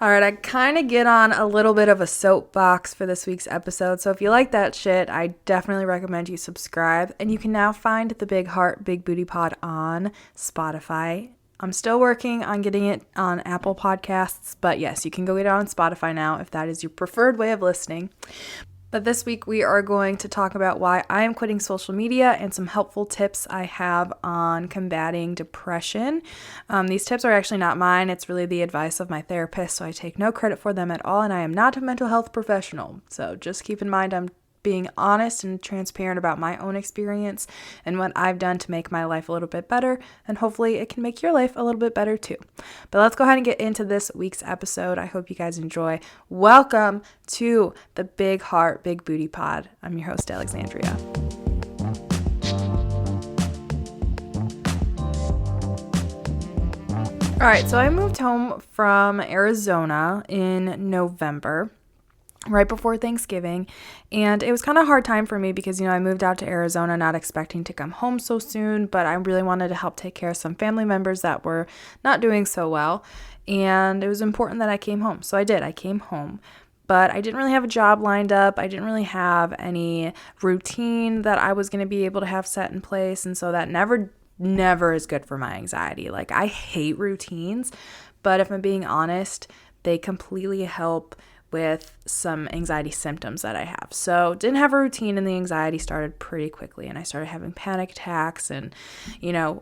All right, I kind of get on a little bit of a soapbox for this week's episode. So if you like that shit, I definitely recommend you subscribe. And you can now find the Big Heart, Big Booty Pod on Spotify. I'm still working on getting it on Apple Podcasts, but yes, you can go get it on Spotify now if that is your preferred way of listening. But this week we are going to talk about why I am quitting social media and some helpful tips I have on combating depression. These tips are actually not mine. It's really the advice of my therapist, so I take no credit for them at all, and I am not a mental health professional. So just keep in mind I'm being honest and transparent about my own experience and what I've done to make my life a little bit better, and hopefully it can make your life a little bit better too. But let's go ahead and get into this week's episode. I hope you guys enjoy. Welcome to the Big Heart, Big Booty Pod. I'm your host, Alexandria. All right, so I moved home from Arizona in November, right before Thanksgiving, and it was kind of a hard time for me because, I moved out to Arizona not expecting to come home so soon, but I really wanted to help take care of some family members that were not doing so well, and it was important that I came home. So I did. I came home, but I didn't really have a job lined up. I didn't really have any routine that I was going to be able to have set in place, and so that never is good for my anxiety. Like, I hate routines, but if I'm being honest, they completely help with some anxiety symptoms that I have. So didn't have a routine, and the anxiety started pretty quickly, and I started having panic attacks and,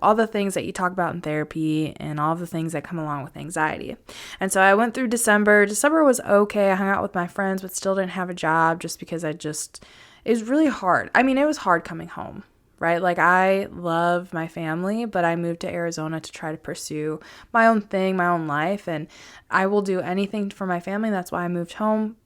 all the things that you talk about in therapy and all the things that come along with anxiety. And so I went through December. December was okay. I hung out with my friends, but still didn't have a job just because it was really hard. I mean, it was hard coming home, right? Like, I love my family, but I moved to Arizona to try to pursue my own thing, my own life, and I will do anything for my family. That's why I moved home,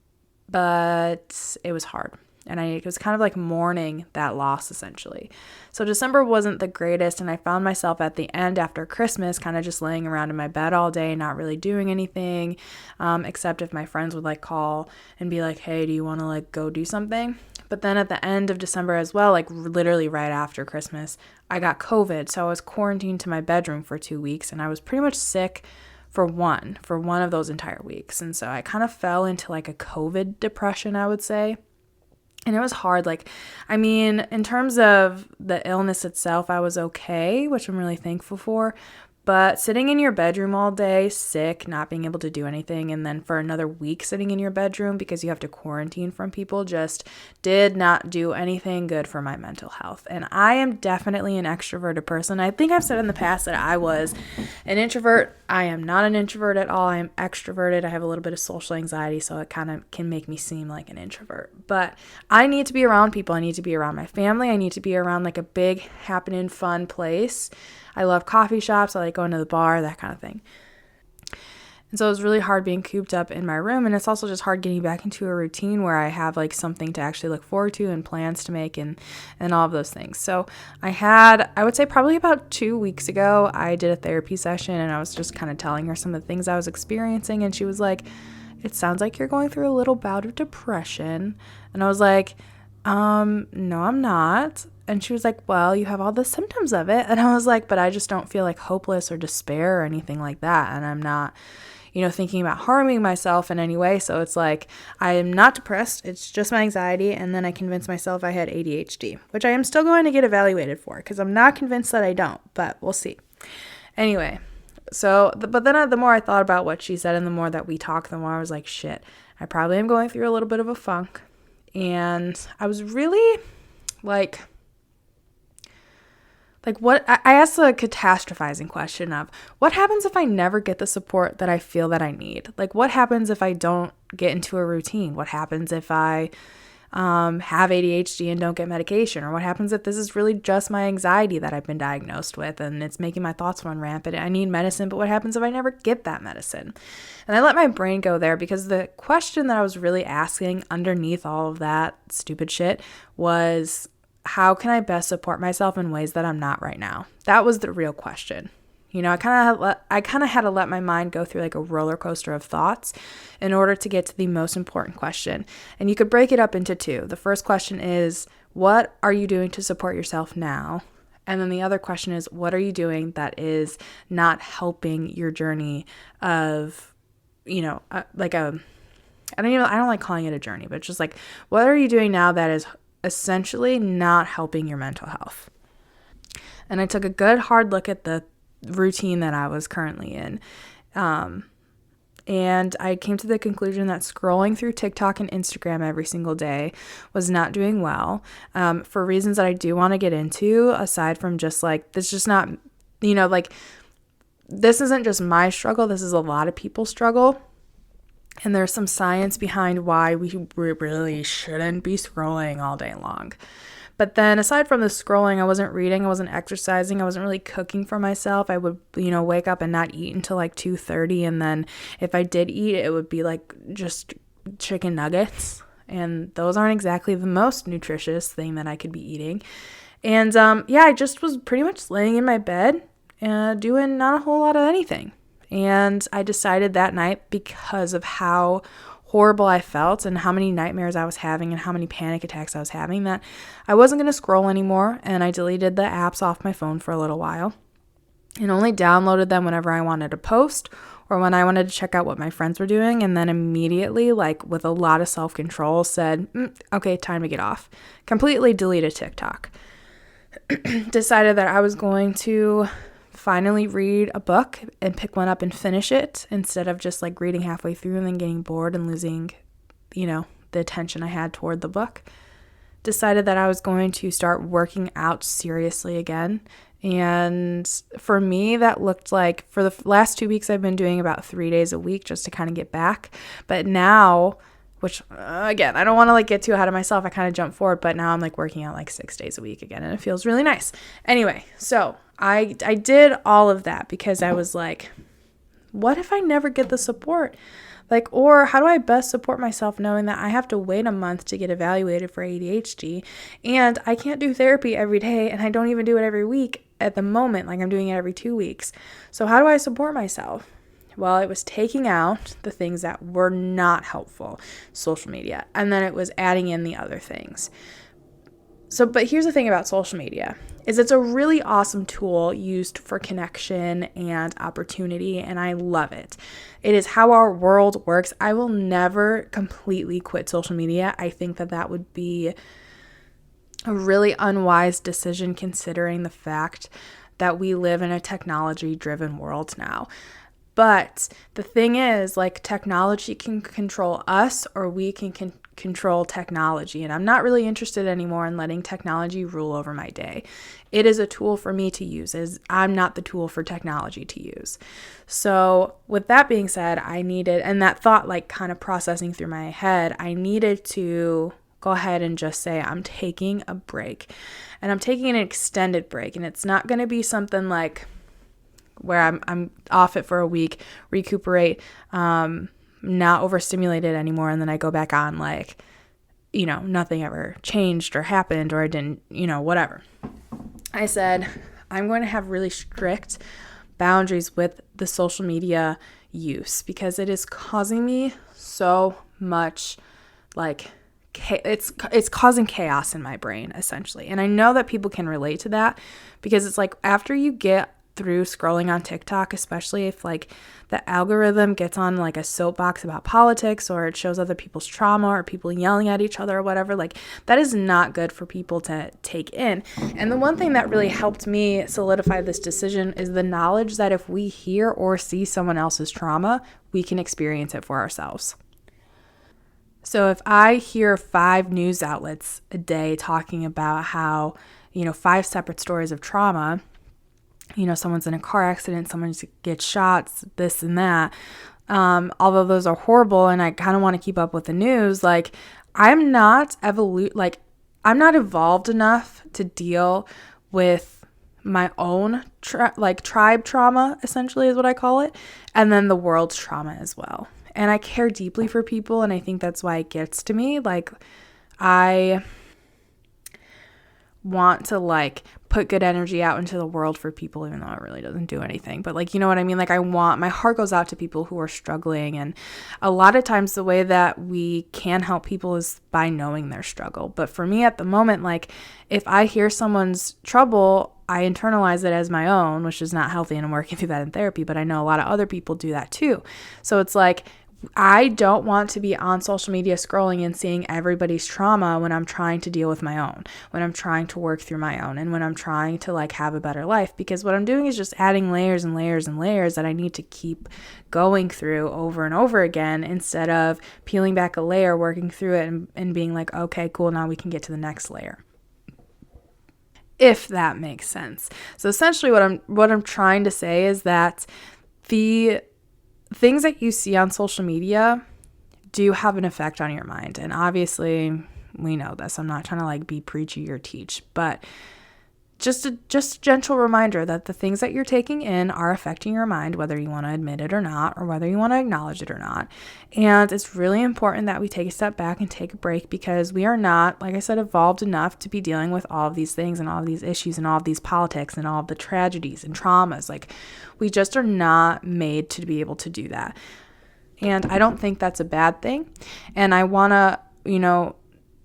but it was hard, and it was kind of like mourning that loss, essentially. So December wasn't the greatest, and I found myself at the end after Christmas kind of just laying around in my bed all day, not really doing anything, except if my friends would call and be like, hey, do you want to go do something? But then at the end of December as well, literally right after Christmas, I got COVID. So I was quarantined to my bedroom for 2 weeks, and I was pretty much sick for one of those entire weeks. And so I kind of fell into a COVID depression, I would say. And it was hard. In terms of the illness itself, I was okay, which I'm really thankful for. But sitting in your bedroom all day, sick, not being able to do anything, and then for another week sitting in your bedroom because you have to quarantine from people just did not do anything good for my mental health. And I am definitely an extroverted person. I think I've said in the past that I was an introvert. I am not an introvert at all. I am extroverted. I have a little bit of social anxiety, so it kind of can make me seem like an introvert. But I need to be around people. I need to be around my family. I need to be around a big, happening, fun place. I love coffee shops. I like going to the bar, that kind of thing. And so it was really hard being cooped up in my room. And it's also just hard getting back into a routine where I have something to actually look forward to and plans to make and all of those things. So I would say probably about 2 weeks ago, I did a therapy session, and I was just kind of telling her some of the things I was experiencing. And she was like, it sounds like you're going through a little bout of depression. And I was like, no, I'm not. And she was like, well, you have all the symptoms of it. And I was like, but I just don't feel hopeless or despair or anything like that. And I'm not, thinking about harming myself in any way. So it's I am not depressed. It's just my anxiety. And then I convinced myself I had ADHD, which I am still going to get evaluated for because I'm not convinced that I don't, but we'll see. Anyway, but then the more I thought about what she said and the more that we talked, the more I was like, shit, I probably am going through a little bit of a funk. And I was really what I asked the catastrophizing question of what happens if I never get the support that I feel that I need? What happens if I don't get into a routine? What happens if I have ADHD and don't get medication? Or what happens if this is really just my anxiety that I've been diagnosed with and it's making my thoughts run rampant? I need medicine, but what happens if I never get that medicine? And I let my brain go there because the question that I was really asking underneath all of that stupid shit was, how can I best support myself in ways that I'm not right now? That was the real question. I kind of had to let my mind go through a roller coaster of thoughts in order to get to the most important question. And you could break it up into two. The first question is, what are you doing to support yourself now? And then the other question is, what are you doing that is not helping your journey of like I don't like calling it a journey, but it's just like, what are you doing now that is essentially not helping your mental health? And I took a good hard look at the routine that I was currently in. And I came to the conclusion that scrolling through TikTok and Instagram every single day was not doing well, for reasons that I do want to get into, aside from just like, this just not, like, this isn't just my struggle. This is a lot of people's struggle. And there's some science behind why we really shouldn't be scrolling all day long. But then aside from the scrolling, I wasn't reading, I wasn't exercising, I wasn't really cooking for myself. I would, wake up and not eat until like 2:30. And then if I did eat, it would be like just chicken nuggets. And those aren't exactly the most nutritious thing that I could be eating. And I just was pretty much laying in my bed and doing not a whole lot of anything. And I decided that night, because of how horrible I felt and how many nightmares I was having and how many panic attacks I was having, that I wasn't going to scroll anymore. And I deleted the apps off my phone for a little while and only downloaded them whenever I wanted to post or when I wanted to check out what my friends were doing. And then immediately, like with a lot of self-control, said, okay, time to get off. Completely deleted TikTok. Decided that I was going to finally read a book and pick one up and finish it, instead of just like reading halfway through and then getting bored and losing, the attention I had toward the book. Decided that I was going to start working out seriously again. And for me, that looked like, for the last 2 weeks, I've been doing about 3 days a week just to kind of get back. But now, which again, I don't want to like get too ahead of myself. I kind of jumped forward, but now I'm like working out like 6 days a week again, and it feels really nice. Anyway, so I did all of that because I was like, what if I never get the support? Like, or how do I best support myself knowing that I have to wait a month to get evaluated for ADHD, and I can't do therapy every day, and I don't even do it every week at the moment. Like, I'm doing it every 2 weeks. So how do I support myself? Well, it was taking out the things that were not helpful, social media, and then it was adding in the other things. So, but here's the thing about social media, is it's a really awesome tool used for connection and opportunity, and I love it. It is how our world works. I will never completely quit social media. I think that would be a really unwise decision, considering the fact that we live in a technology-driven world now. But the thing is, like, technology can control us, or we can control technology. And I'm not really interested anymore in letting technology rule over my day. It is a tool for me to use, as I'm not the tool for technology to use. So with that being said, I needed, and that thought like kind of processing through my head, I needed to go ahead and just say, I'm taking a break. And I'm taking an extended break. And it's not going to be something like where I'm off it for a week, recuperate, not overstimulated anymore, and then I go back on like, nothing ever changed or happened, or I didn't, whatever. I said, I'm going to have really strict boundaries with the social media use, because it is causing me so much, like, it's causing chaos in my brain, essentially. And I know that people can relate to that, because it's like, after you get through scrolling on TikTok, especially if like the algorithm gets on like a soapbox about politics, or it shows other people's trauma, or people yelling at each other or whatever, like that is not good for people to take in. And the one thing that really helped me solidify this decision is the knowledge that if we hear or see someone else's trauma, we can experience it for ourselves. So if I hear 5 news outlets a day talking about how, 5 separate stories of trauma, someone's in a car accident, someone gets shot, this and that. Although those are horrible, and I kind of want to keep up with the news, like I'm not evolved enough to deal with my own tribe trauma, essentially is what I call it, and then the world's trauma as well. And I care deeply for people, and I think that's why it gets to me. Like, I want to put good energy out into the world for people, even though it really doesn't do anything. But you know what I mean? Like, my heart goes out to people who are struggling. And a lot of times the way that we can help people is by knowing their struggle. But for me at the moment, if I hear someone's trouble, I internalize it as my own, which is not healthy. And I'm working through that in therapy, but I know a lot of other people do that too. So it's like, I don't want to be on social media scrolling and seeing everybody's trauma when I'm trying to deal with my own, when I'm trying to work through my own, and when I'm trying to like have a better life, because what I'm doing is just adding layers and layers and layers that I need to keep going through over and over again, instead of peeling back a layer, working through it, and being like, okay, cool, now we can get to the next layer. If that makes sense. So essentially what I'm trying to say is that the things that you see on social media do have an effect on your mind. And obviously we know this. I'm not trying to like be preachy or teach, but just a gentle reminder that the things that you're taking in are affecting your mind, whether you want to admit it or not, or whether you want to acknowledge it or not. And it's really important that we take a step back and take a break, because we are not, like I said, evolved enough to be dealing with all of these things and all of these issues and all of these politics and all of the tragedies and traumas. Like, we just are not made to be able to do that. And I don't think that's a bad thing. And I want to,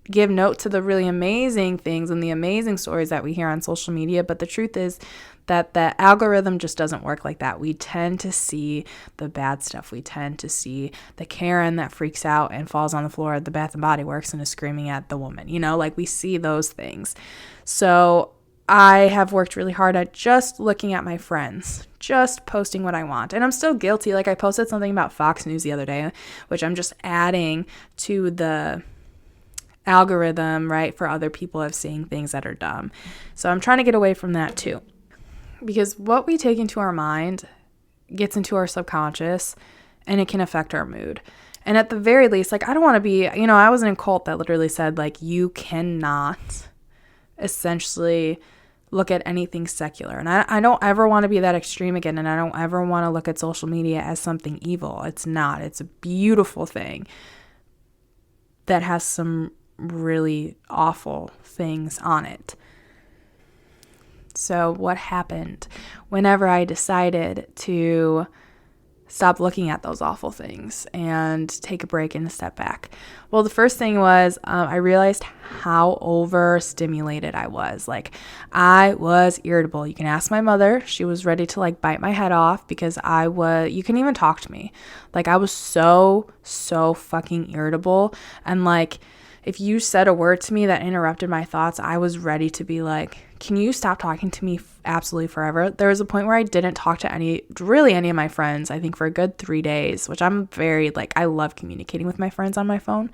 give note to the really amazing things and the amazing stories that we hear on social media. But the truth is that the algorithm just doesn't work like that. We tend to see the bad stuff. We tend to see the Karen that freaks out and falls on the floor at the Bath and Body Works and is screaming at the woman. Like we see those things. So I have worked really hard at just looking at my friends, just posting what I want. And I'm still guilty. Like, I posted something about Fox News the other day, which I'm just adding to the algorithm, right, for other people of seeing things that are dumb. So I'm trying to get away from that too, because what we take into our mind gets into our subconscious, and it can affect our mood. And at the very least, like, I don't want to be, I was in a cult that literally said, like, you cannot essentially look at anything secular. And I don't ever want to be that extreme again. And I don't ever want to look at social media as something evil. It's not. It's a beautiful thing that has some really awful things on it. So what happened whenever I decided to stop looking at those awful things and take a break and a step back? Well, the first thing was I realized how overstimulated I was. Like, I was irritable. You can ask my mother. She was ready to like bite my head off, because you couldn't even talk to me. Like, I was so fucking irritable. And like, if you said a word to me that interrupted my thoughts, I was ready to be like, can you stop talking to me absolutely forever? There was a point where I didn't talk to any of my friends, I think for a good 3 days, which I'm very, like, I love communicating with my friends on my phone.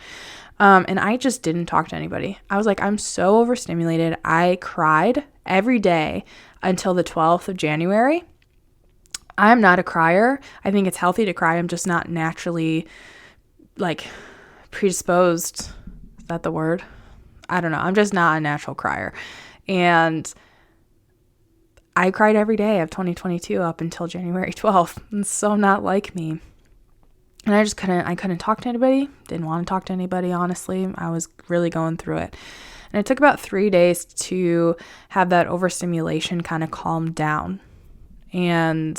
And I just didn't talk to anybody. I was like, I'm so overstimulated. I cried every day until the 12th of January. I'm not a crier. I think it's healthy to cry. I'm just not naturally, like, predisposed. Is that the word? I don't know. I'm just not a natural crier. And I cried every day of 2022 up until January 12th. It's so not like me. And I couldn't talk to anybody. Didn't want to talk to anybody, honestly. I was really going through it. And it took about 3 days to have that overstimulation kind of calm down. And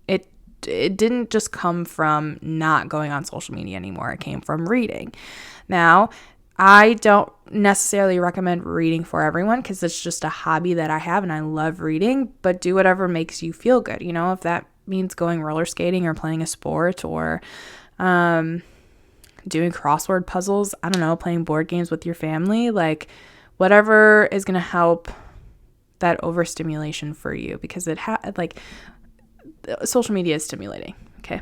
it didn't just come from not going on social media anymore. It came from reading. Now, I don't necessarily recommend reading for everyone, because it's just a hobby that I have and I love reading, but do whatever makes you feel good. If that means going roller skating or playing a sport or doing crossword puzzles, I don't know, playing board games with your family, like whatever is going to help that overstimulation for you, because social media is stimulating. Okay.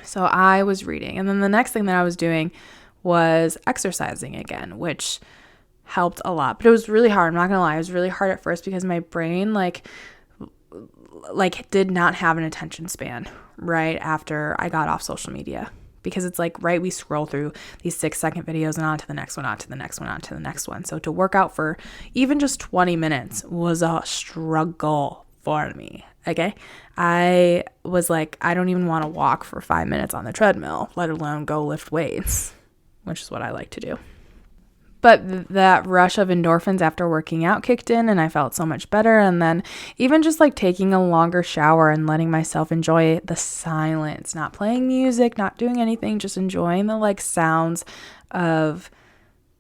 So I was reading, and then the next thing that I was doing was exercising again, which helped a lot. But it was really hard. I'm not going to lie. It was really hard at first, because my brain like did not have an attention span right after I got off social media, because it's like, right, we scroll through these 6-second videos and on to the next one, on to the next one, on to the next one. So to work out for even just 20 minutes was a struggle for me. Okay. I was like, I don't even want to walk for 5 minutes on the treadmill, let alone go lift weights, which is what I like to do. But that rush of endorphins after working out kicked in, and I felt so much better. And then even just like taking a longer shower and letting myself enjoy the silence, not playing music, not doing anything, just enjoying the like sounds of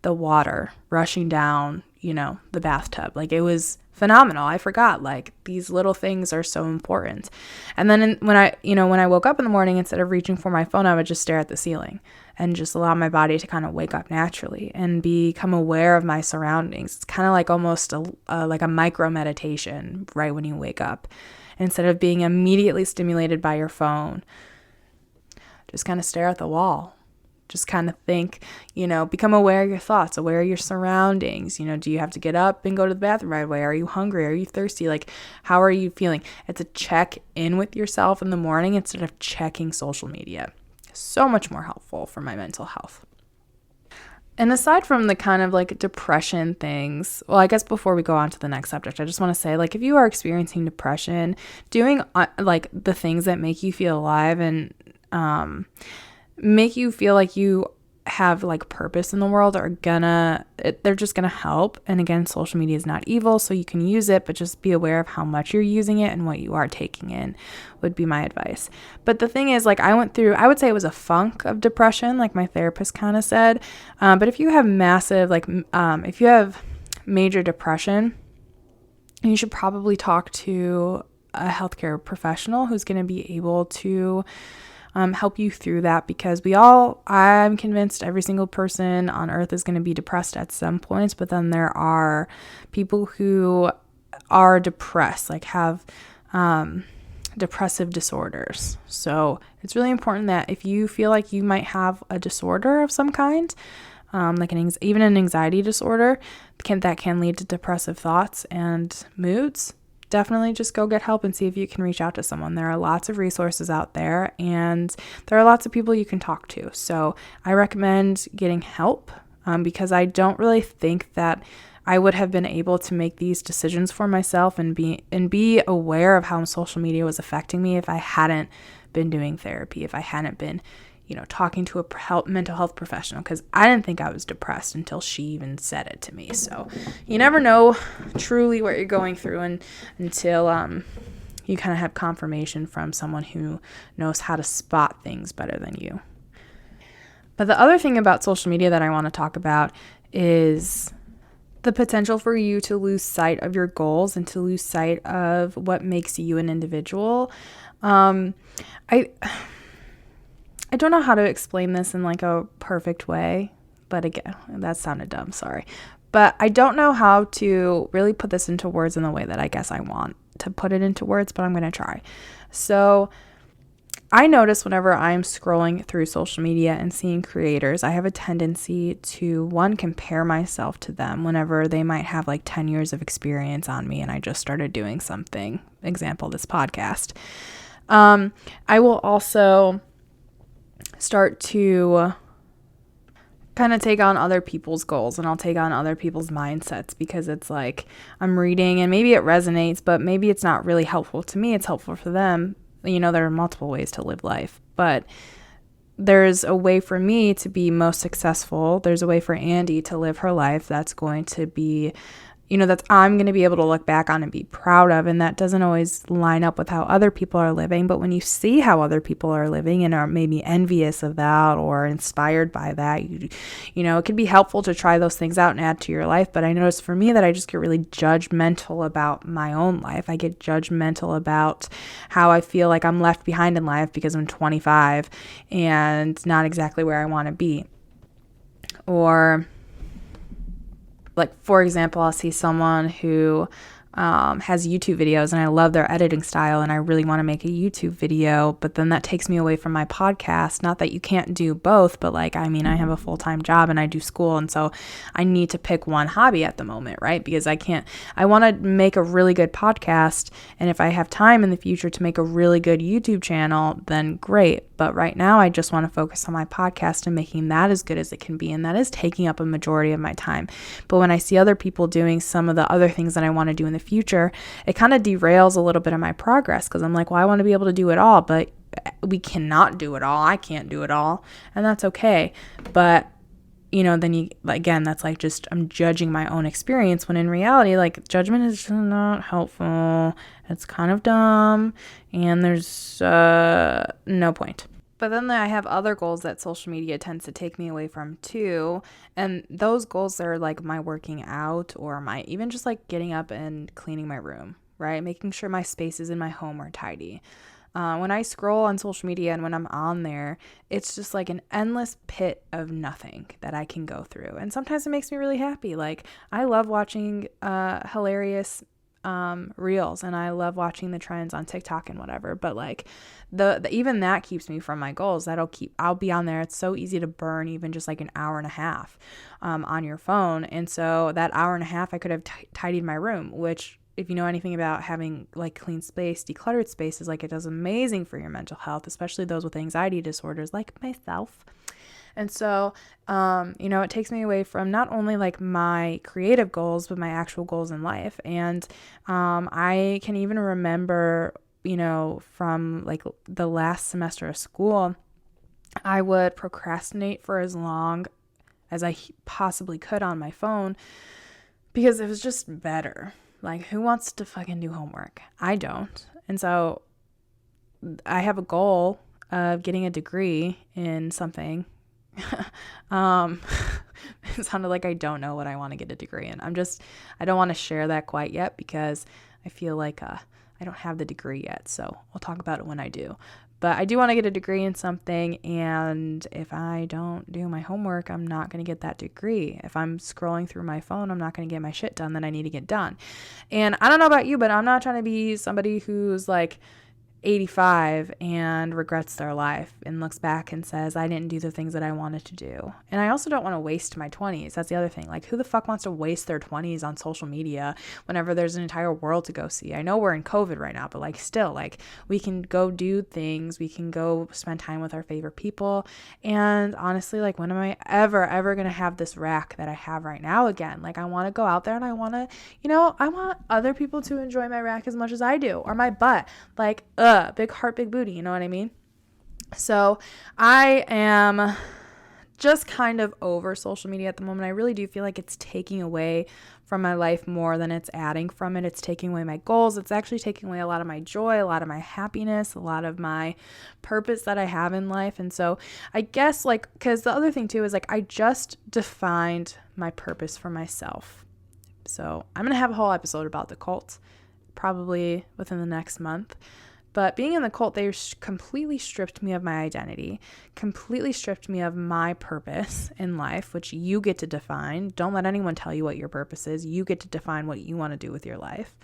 the water rushing down, the bathtub. Like, it was phenomenal. I forgot, like, these little things are so important. And then when I woke up in the morning, instead of reaching for my phone, I would just stare at the ceiling and just allow my body to kind of wake up naturally and become aware of my surroundings. It's kind of like almost like a micro meditation right when you wake up. Instead of being immediately stimulated by your phone, just kind of stare at the wall. Just kind of think, become aware of your thoughts, aware of your surroundings. Do you have to get up and go to the bathroom right away? Are you hungry? Are you thirsty? Like, how are you feeling? It's a check in with yourself in the morning instead of checking social media. So much more helpful for my mental health. And aside from the kind of like depression things, well, I guess before we go on to the next subject, I just want to say, like, if you are experiencing depression, doing like the things that make you feel alive and make you feel like you have like purpose in the world they're just gonna help. And again, social media is not evil, so you can use it, but just be aware of how much you're using it and what you are taking in would be my advice. But the thing is, like, I would say it was a funk of depression, like my therapist kind of said. But if you have if you have major depression, you should probably talk to a healthcare professional who's going to be able to help you through that, because I'm convinced every single person on earth is going to be depressed at some points, but then there are people who are depressed, like have depressive disorders. So it's really important that if you feel like you might have a disorder of some kind, like even an anxiety disorder, that can lead to depressive thoughts and moods, definitely just go get help and see if you can reach out to someone. There are lots of resources out there, and there are lots of people you can talk to. So I recommend getting help because I don't really think that I would have been able to make these decisions for myself and be aware of how social media was affecting me if I hadn't been doing therapy, if I hadn't been talking to a mental health professional, because I didn't think I was depressed until she even said it to me. So you never know truly what you're going through until you kind of have confirmation from someone who knows how to spot things better than you. But the other thing about social media that I want to talk about is the potential for you to lose sight of your goals and to lose sight of what makes you an individual. I don't know how to explain this in like a perfect way, but again, that sounded dumb, sorry. But I don't know how to really put this into words in the way that I guess I want to put it into words, but I'm going to try. So I notice whenever I'm scrolling through social media and seeing creators, I have a tendency to, one, compare myself to them whenever they might have like 10 years of experience on me and I just started doing something, example, this podcast. I will also start to kind of take on other people's goals, and I'll take on other people's mindsets, because it's like I'm reading and maybe it resonates, but maybe it's not really helpful to me. It's helpful for them. There are multiple ways to live life, but there's a way for me to be most successful. There's a way for Andy to live her life that's going to be that I'm going to be able to look back on and be proud of. And that doesn't always line up with how other people are living. But when you see how other people are living and are maybe envious of that or inspired by that, it can be helpful to try those things out and add to your life. But I notice for me that I just get really judgmental about my own life. I get judgmental about how I feel like I'm left behind in life because I'm 25 and not exactly where I want to be. Or, like, for example, I'll see someone who has YouTube videos and I love their editing style and I really want to make a YouTube video, but then that takes me away from my podcast. Not that you can't do both, but I have a full-time job and I do school, and so I need to pick one hobby at the moment, right? Because I want to make a really good podcast, and if I have time in the future to make a really good YouTube channel, then great. But right now I just want to focus on my podcast and making that as good as it can be, and that is taking up a majority of my time. But when I see other people doing some of the other things that I want to do in the future, it kind of derails a little bit of my progress, because I'm like, well, I want to be able to do it all, but we cannot do it all. I can't do it all, and that's okay. But then that's like just I'm judging my own experience, when in reality, judgment is just not helpful. It's kind of dumb, and there's no point. But then I have other goals that social media tends to take me away from too. And those goals are like my working out or my even just like getting up and cleaning my room, right? Making sure my spaces in my home are tidy. When I scroll on social media and when I'm on there, it's just like an endless pit of nothing that I can go through. And sometimes it makes me really happy. Like I love watching hilarious reels, and I love watching the trends on TikTok and whatever, but like the even that keeps me from my goals. I'll be on there. It's so easy to burn even just like an hour and a half on your phone. And so that hour and a half I could have tidied my room, which if you know anything about having like clean space, decluttered spaces, like it does amazing for your mental health, especially those with anxiety disorders like myself. And so, it takes me away from not only like my creative goals, but my actual goals in life. And I can even remember, from like the last semester of school, I would procrastinate for as long as I possibly could on my phone because it was just better. Like, who wants to fucking do homework? I don't. And so I have a goal of getting a degree in something. It sounded like I don't know what I want to get a degree in. I don't want to share that quite yet because I feel like I don't have the degree yet. So we'll talk about it when I do. But I do want to get a degree in something, and if I don't do my homework, I'm not going to get that degree. If I'm scrolling through my phone, I'm not going to get my shit done that I need to get done. And I don't know about you, but I'm not trying to be somebody who's like 85 and regrets their life and looks back and says, I didn't do the things that I wanted to do. And I also don't want to waste my 20s. That's the other thing. Like, who the fuck wants to waste their 20s on social media whenever there's an entire world to go see? I know we're in COVID right now, but like still, like we can go do things. We can go spend time with our favorite people. And honestly, like when am I ever going to have this rack that I have right now again? Like I want to go out there and I want to, I want other people to enjoy my rack as much as I do, or my butt. Like, big heart, big booty, you know what I mean? So I am just kind of over social media at the moment. I really do feel like it's taking away from my life more than it's adding from it. It's taking away my goals. It's actually taking away a lot of my joy, a lot of my happiness, a lot of my purpose that I have in life. And so I guess because the other thing too is I just defined my purpose for myself. So I'm going to have a whole episode about the cult probably within the next month. But being in the cult, they completely stripped me of my identity, completely stripped me of my purpose in life, which you get to define. Don't let anyone tell you what your purpose is. You get to define what you want to do with your life.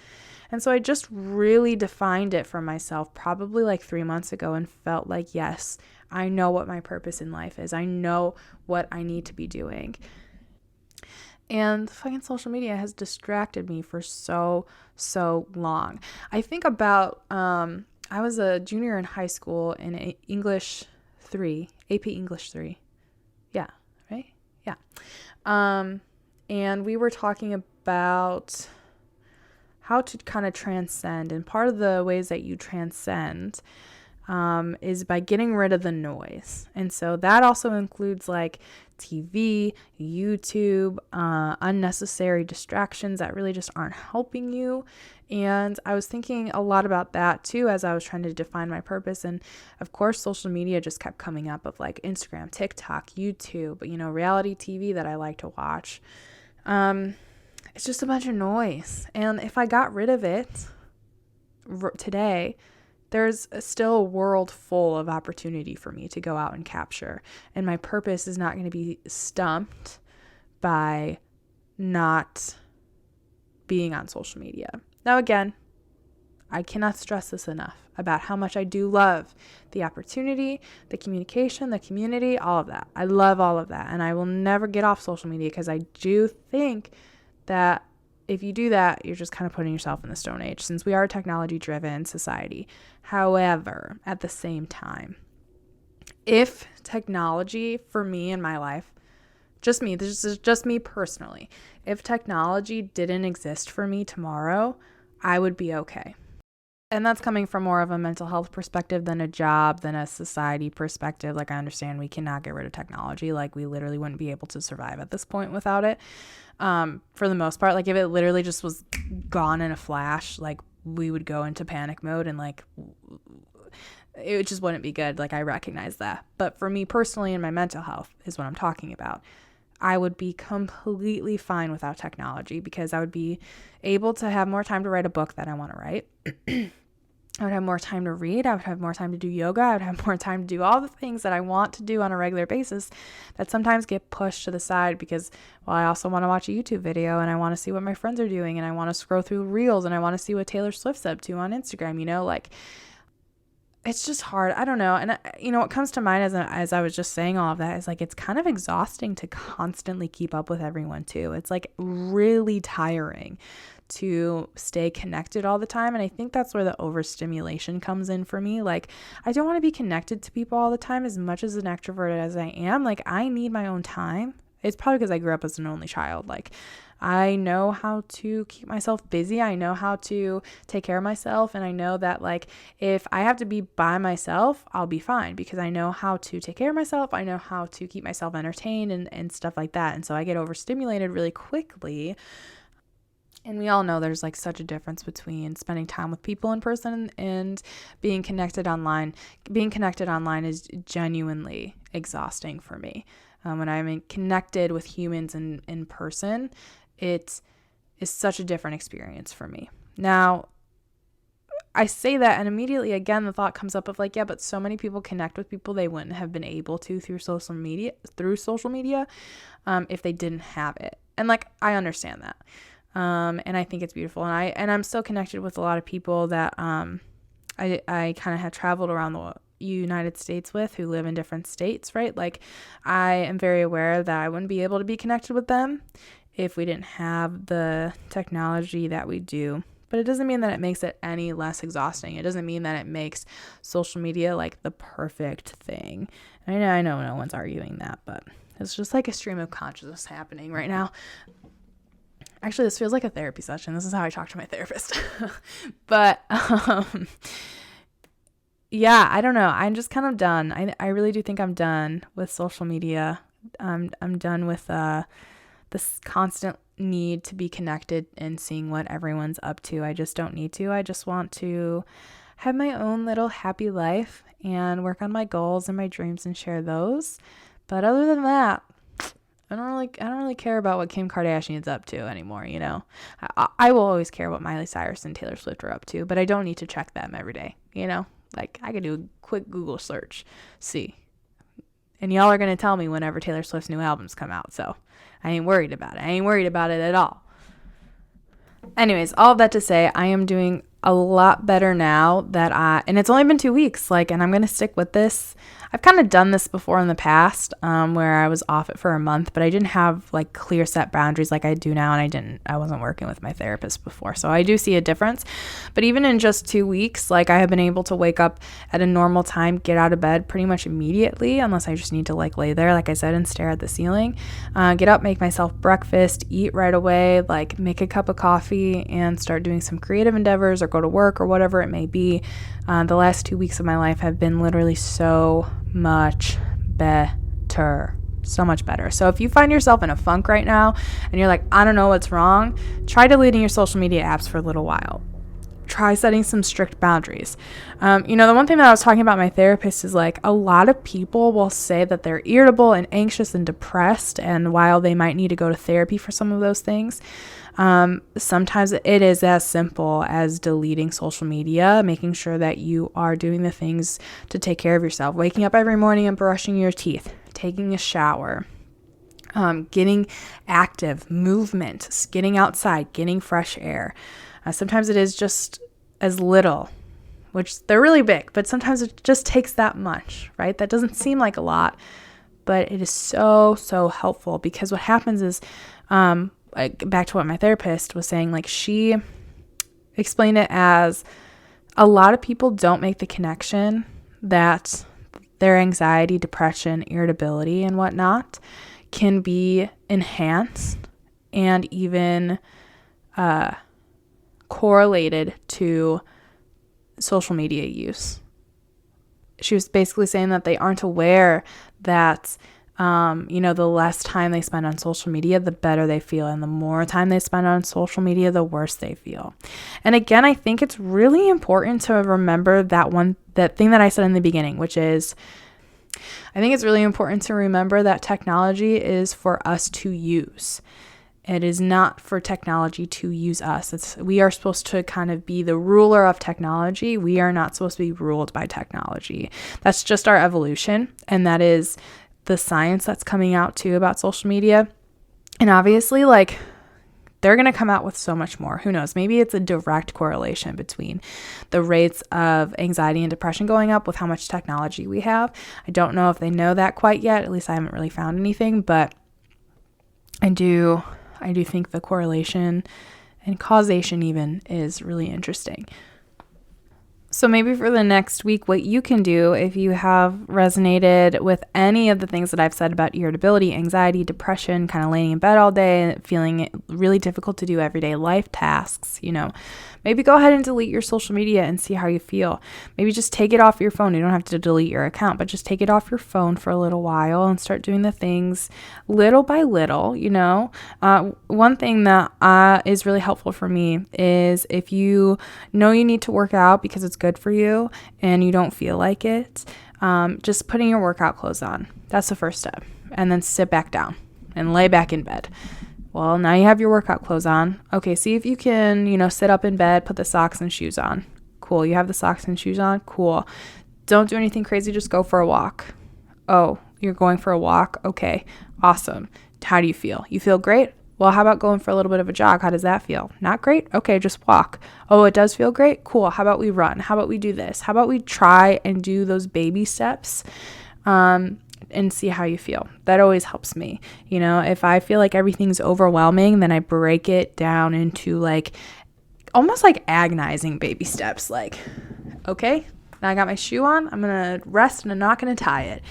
And so I just really defined it for myself probably 3 months ago and felt like, yes, I know what my purpose in life is. I know what I need to be doing. And fucking social media has distracted me for so long. I think about, I was a junior in high school in English 3, AP English 3. Yeah, right? Yeah. And we were talking about how to kind of transcend. And part of the ways that you transcend is by getting rid of the noise. And so that also includes TV, YouTube, unnecessary distractions that really just aren't helping you. And I was thinking a lot about that too as I was trying to define my purpose. And of course, social media just kept coming up of Instagram, TikTok, YouTube, reality TV that I like to watch. It's just a bunch of noise. And if I got rid of it today, there's still a world full of opportunity for me to go out and capture. And my purpose is not going to be stumped by not being on social media. Now, again, I cannot stress this enough about how much I do love the opportunity, the communication, the community, all of that. I love all of that. And I will never get off social media because I do think that if you do that, you're just kind of putting yourself in the Stone Age since we are a technology-driven society. However, at the same time, if technology for me in my life, just me, this is just me personally, if technology didn't exist for me tomorrow, I would be okay. And that's coming from more of a mental health perspective than a job, than a society perspective. I understand we cannot get rid of technology. We literally wouldn't be able to survive at this point without it. For the most part, if it literally just was gone in a flash, we would go into panic mode and it just wouldn't be good. Like, I recognize that. But for me personally and my mental health is what I'm talking about. I would be completely fine without technology because I would be able to have more time to write a book that I want to write. I would have more time to read. I would have more time to do yoga. I would have more time to do all the things that I want to do on a regular basis that sometimes get pushed to the side because, well, I also want to watch a YouTube video and I want to see what my friends are doing and I want to scroll through reels and I want to see what Taylor Swift's up to on Instagram, like it's just hard. I don't know. And what comes to mind as I was just saying all of that is like, it's kind of exhausting to constantly keep up with everyone too. It's like really tiring to stay connected all the time. And I think that's where the overstimulation comes in for me. Like, I don't want to be connected to people all the time as much as an extrovert as I am. Like, I need my own time. It's probably because I grew up as an only child. Like, I know how to keep myself busy. I know how to take care of myself. And I know that, like, if I have to be by myself, I'll be fine because I know how to take care of myself. I know how to keep myself entertained and stuff like that. And so I get overstimulated really quickly. And we all know there's like such a difference between spending time with people in person and being connected online. Being connected online is genuinely exhausting for me. When I'm connected with humans in person, it is such a different experience for me. Now, I say that and immediately, again, the thought comes up of like, yeah, but so many people connect with people they wouldn't have been able to through social media if they didn't have it. And like, I understand that. And I think it's beautiful. And I'm still connected with a lot of people that I kind of have traveled around the United States with who live in different states, right? Like, I am very aware that I wouldn't be able to be connected with them if we didn't have the technology that we do. But it doesn't mean that it makes it any less exhausting. It doesn't mean that it makes social media like the perfect thing. I know no one's arguing that, but it's just like a stream of consciousness happening right now. Actually, this feels like a therapy session. This is how I talk to my therapist. But yeah, I don't know. I'm just kind of done. I really do think I'm done with social media. I'm done with this constant need to be connected and seeing what everyone's up to. I just don't need to. I just want to have my own little happy life and work on my goals and my dreams and share those. But other than that, I don't really care about what Kim Kardashian's up to anymore, I will always care what Miley Cyrus and Taylor Swift are up to, but I don't need to check them every day, Like, I could do a quick Google search, see. And y'all are going to tell me whenever Taylor Swift's new albums come out, so I ain't worried about it. I ain't worried about it at all. Anyways, all of that to say, I am doing a lot better now and it's only been 2 weeks, and I'm going to stick with this. I've kind of done this before in the past, where I was off it for a month, but I didn't have clear set boundaries like I do now. And I wasn't working with my therapist before. So I do see a difference, but even in just 2 weeks, I have been able to wake up at a normal time, get out of bed pretty much immediately, unless I just need to lay there, like I said, and stare at the ceiling, get up, make myself breakfast, eat right away, make a cup of coffee and start doing some creative endeavors or go to work or whatever it may be. The last 2 weeks of my life have been literally so much better. So much better. So if you find yourself in a funk right now and you're like, I don't know what's wrong, try deleting your social media apps for a little while. Try setting some strict boundaries. The one thing that I was talking about my therapist is a lot of people will say that they're irritable and anxious and depressed, and while they might need to go to therapy for some of those things, sometimes it is as simple as deleting social media, making sure that you are doing the things to take care of yourself, waking up every morning and brushing your teeth, taking a shower, getting active, movement, getting outside, getting fresh air. Sometimes it is just as little, which they're really big, but sometimes it just takes that much, right? That doesn't seem like a lot, but it is so, so helpful, because what happens is, back to what my therapist was saying, she explained it as a lot of people don't make the connection that their anxiety, depression, irritability, and whatnot can be enhanced and even correlated to social media use. She was basically saying that they aren't aware that The less time they spend on social media, the better they feel. And the more time they spend on social media, the worse they feel. And again, I think it's really important to remember that thing that I said in the beginning, which is, I think it's really important to remember that technology is for us to use. It is not for technology to use us. We are supposed to kind of be the ruler of technology. We are not supposed to be ruled by technology. That's just our evolution. And that is the science that's coming out too about social media. And obviously, they're going to come out with so much more. Who knows? Maybe it's a direct correlation between the rates of anxiety and depression going up with how much technology we have. I don't know if they know that quite yet. At least I haven't really found anything, but I do think the correlation and causation even is really interesting. So maybe for the next week, what you can do if you have resonated with any of the things that I've said about irritability, anxiety, depression, kind of laying in bed all day, feeling it really difficult to do everyday life tasks, maybe go ahead and delete your social media and see how you feel. Maybe just take it off your phone. You don't have to delete your account, but just take it off your phone for a little while and start doing the things little by little, One thing that is really helpful for me is if you know you need to work out because it's good for you and you don't feel like it, just putting your workout clothes on. That's the first step. And then sit back down and lay back in bed. Well, now you have your workout clothes on. Okay, see if you can, sit up in bed, put the socks and shoes on. Cool. You have the socks and shoes on? Cool. Don't do anything crazy. Just go for a walk. Oh, you're going for a walk? Okay, awesome. How do you feel? You feel great? Well, how about going for a little bit of a jog? How does that feel? Not great? Okay, just walk. Oh, it does feel great? Cool. How about we run? How about we do this? How about we try and do those baby steps? And see how you feel. That always helps me. If I feel like everything's overwhelming, then I break it down into almost like agonizing baby steps. Okay, now I got my shoe on. I'm going to rest and I'm not going to tie it,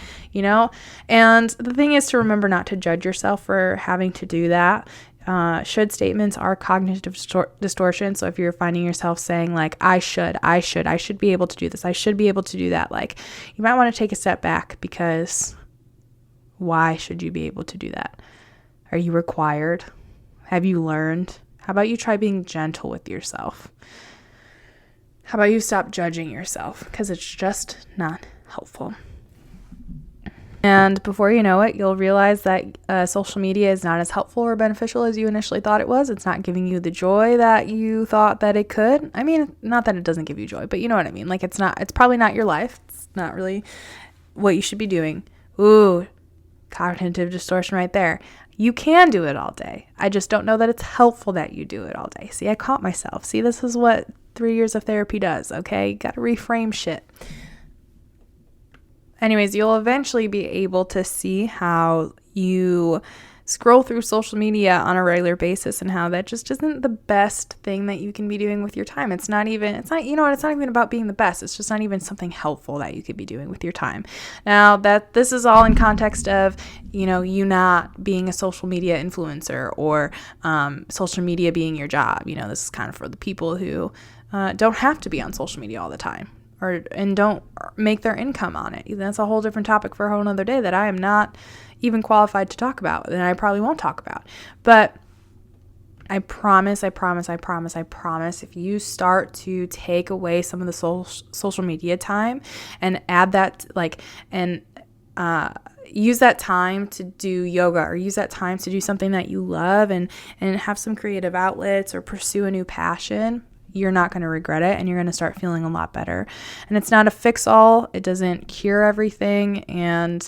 And the thing is to remember not to judge yourself for having to do that. Should statements are cognitive distortion. So if you're finding yourself saying I should be able to do this, I should be able to do that, you might want to take a step back, because why should you be able to do that? Are you required? Have you learned? How about you try being gentle with yourself? How about you stop judging yourself? Because it's just not helpful. And before you know it, you'll realize that social media is not as helpful or beneficial as you initially thought it was. It's not giving you the joy that you thought that it could. I mean, not that it doesn't give you joy, but you know what I mean? It's probably not your life. It's not really what you should be doing. Ooh, cognitive distortion right there. You can do it all day. I just don't know that it's helpful that you do it all day. See, I caught myself. See, this is what 3 years of therapy does, okay? You got to reframe shit. Anyways, you'll eventually be able to see how you scroll through social media on a regular basis and how that just isn't the best thing that you can be doing with your time. It's not even about being the best. It's just not even something helpful that you could be doing with your time. Now, that this is all in context of, you not being a social media influencer or social media being your job. This is kind of for the people who don't have to be on social media all the time. And don't make their income on it. That's a whole different topic for a whole nother day that I am not even qualified to talk about, and I probably won't talk about. But I promise, if you start to take away some of the social media time and add that, use that time to do yoga, or use that time to do something that you love and have some creative outlets or pursue a new passion, you're not going to regret it, and you're going to start feeling a lot better. And it's not a fix-all. It doesn't cure everything. And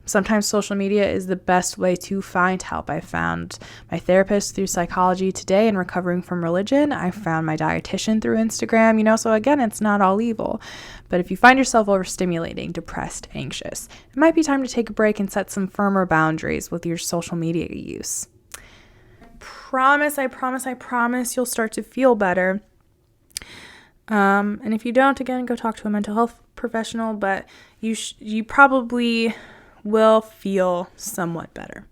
sometimes social media is the best way to find help. I found my therapist through Psychology Today and Recovering from Religion. I found my dietitian through Instagram, so again, it's not all evil. But if you find yourself overstimulating, depressed, anxious, it might be time to take a break and set some firmer boundaries with your social media use. I promise you'll start to feel better. And if you don't, again, go talk to a mental health professional, but you probably will feel somewhat better.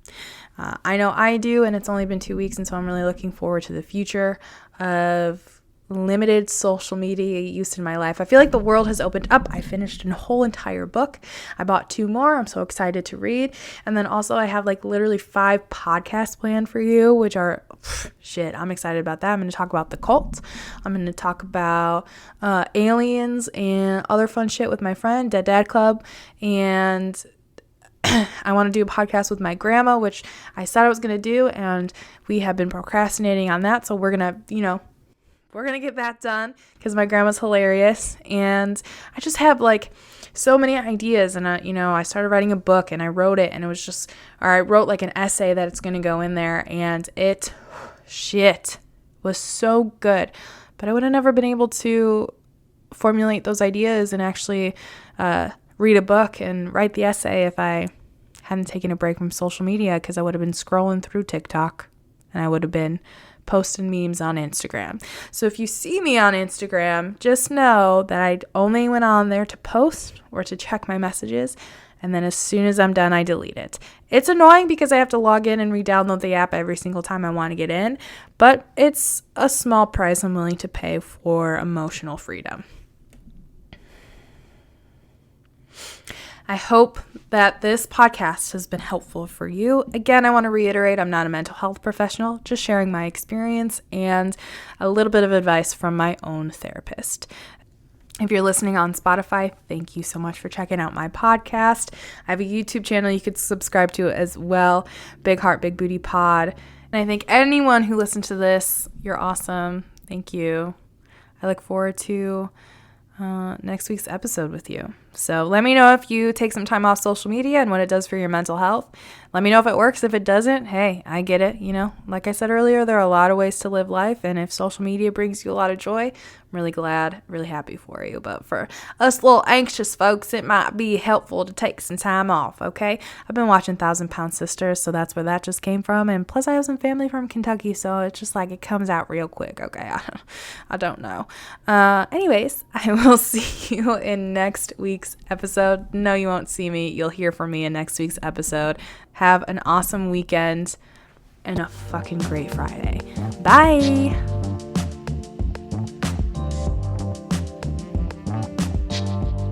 I know I do, and it's only been 2 weeks, and so I'm really looking forward to the future of limited social media use in my life. I feel like the world has opened up. I finished a whole entire book. I bought 2 more. I'm so excited to read. And then also I have like literally 5 podcasts planned for you, which are shit. I'm excited about that. I'm going to talk about the cult. I'm going to talk about aliens and other fun shit with my friend, Dead Dad Club. And I want to do a podcast with my grandma, which I said I was going to do, and we have been procrastinating on that. So we're going to, we're going to get that done because my grandma's hilarious. And I just have like so many ideas. And, I started writing a book and I wrote it, and it was just, I wrote like an essay that it's going to go in there, and it was so good. But I would have never been able to formulate those ideas and actually read a book and write the essay if I hadn't taken a break from social media, because I would have been scrolling through TikTok and I would have been posting memes on Instagram. So if you see me on Instagram, just know that I only went on there to post or to check my messages, and then as soon as I'm done, I delete it. It's annoying because I have to log in and re-download the app every single time I want to get in, but it's a small price I'm willing to pay for emotional freedom. I hope that this podcast has been helpful for you. Again, I want to reiterate, I'm not a mental health professional, just sharing my experience and a little bit of advice from my own therapist. If you're listening on Spotify, thank you so much for checking out my podcast. I have a YouTube channel you could subscribe to as well, Big Heart, Big Booty Pod. And I think anyone who listened to this, you're awesome. Thank you. I look forward to next week's episode with you. So let me know if you take some time off social media and what it does for your mental health. Let me know if it works. If it doesn't, hey, I get it. Like I said earlier, there are a lot of ways to live life. And if social media brings you a lot of joy, I'm really glad, really happy for you. But for us little anxious folks, it might be helpful to take some time off, okay? I've been watching 1,000-Pound Sisters, so that's where that just came from. And plus, I have some family from Kentucky, so it's just like it comes out real quick, okay? I don't know. Anyways, I will see you in next week's episode. No, you won't see me. You'll hear from me in next week's episode. Have an awesome weekend and a fucking great Friday. Bye.